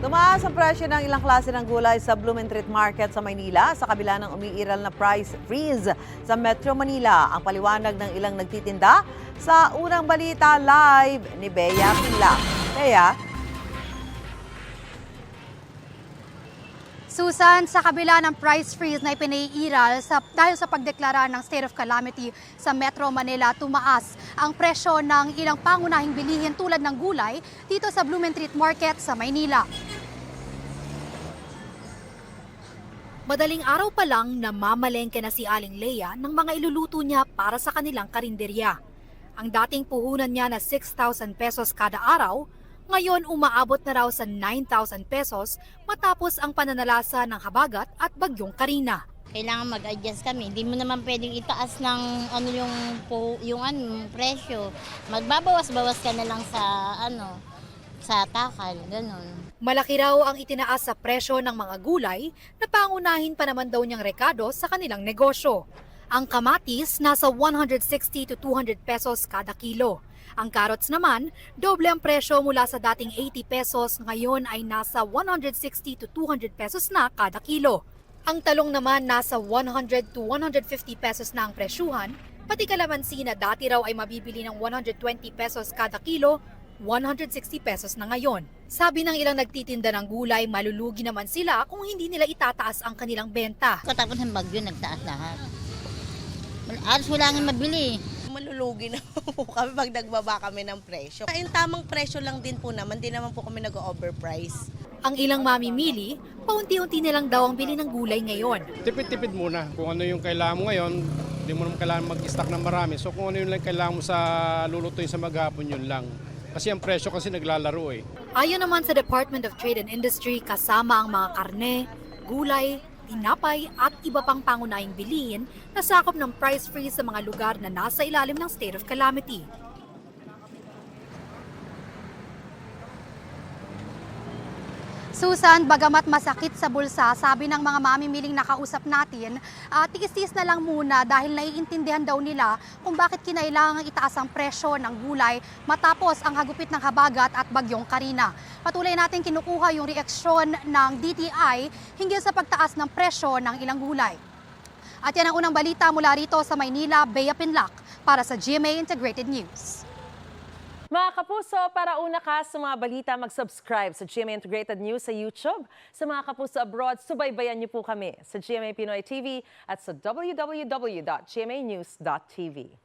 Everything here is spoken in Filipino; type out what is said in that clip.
Tumaas ang presyo ng ilang klase ng gulay sa Blumentritt Market sa Maynila sa kabila ng umiiral na price freeze sa Metro Manila. Ang paliwanag ng ilang nagtitinda sa unang balita live ni Bea Pinlac. Bea? Susan, sa kabila ng price freeze na ipinaiiral dahil sa pagdeklara ng state of calamity sa Metro Manila, tumaas ang presyo ng ilang pangunahing bilihin tulad ng gulay dito sa Blumentritt Market sa Maynila. Madaling araw pa lang namamalengke na si Aling Lea ng mga iluluto niya para sa kanilang karinderya. Ang dating puhunan niya na 6,000 pesos kada araw, ngayon umaabot na raw sa 9,000 pesos matapos ang pananalasa ng habagat at bagyong Karina. Kailangan mag-adjust kami. Hindi mo naman pwedeng itaas ng yung presyo. Magbabawas-bawas ka na lang sa takal, ganun. Malaki raw ang itinaas sa presyo ng mga gulay na pangunahin pa naman daw niyang rekado sa kanilang negosyo. Ang kamatis nasa 160 to 200 pesos kada kilo. Ang carrots naman, doble ang presyo mula sa dating 80 pesos, ngayon ay nasa 160 to 200 pesos na kada kilo. Ang talong naman nasa 100 to 150 pesos na ang presyuhan, pati kalamansi na dati raw ay mabibili ng 120 pesos kada kilo, 160 pesos na ngayon. Sabi ng ilang nagtitinda ng gulay, malulugi naman sila kung hindi nila itataas ang kanilang benta. Katapos ng bagyo, nagtaas lahat. Alas wala nga mabili. Malulugi na po kami pag nagbaba kami ng presyo. Yung tamang presyo lang din po naman, di naman po kami nag-overprice. Ang ilang mamimili, paunti-unti na lang daw ang bili ng gulay ngayon. Tipid-tipid muna. Kung ano yung kailangan mo ngayon, hindi mo naman kailangan mag-stock ng marami. So kung ano yung lang kailangan mo sa lulutuin sa maghapon, yun lang. Kasi ang presyo kasi naglalaro eh. Ayon naman sa Department of Trade and Industry, kasama ang mga karne, gulay, tinapay at iba pang pangunahing bilihin na sakop ng price freeze sa mga lugar na nasa ilalim ng state of calamity. Susan, bagamat masakit sa bulsa, sabi ng mga mamimiling nakausap natin, tiis-tiis na lang muna dahil naiintindihan daw nila kung bakit kinailangang itaas ang presyo ng gulay matapos ang hagupit ng habagat at bagyong Karina. Patuloy natin kinukuha yung reaksyon ng DTI hinggil sa pagtaas ng presyo ng ilang gulay. At yan ang unang balita mula rito sa Maynila, Bea Pinlac para sa GMA Integrated News. Mga kapuso, para una ka sa mga balita, mag-subscribe sa GMA Integrated News sa YouTube. Sa mga kapuso abroad, subaybayan niyo po kami sa GMA Pinoy TV at sa www.gmanews.tv.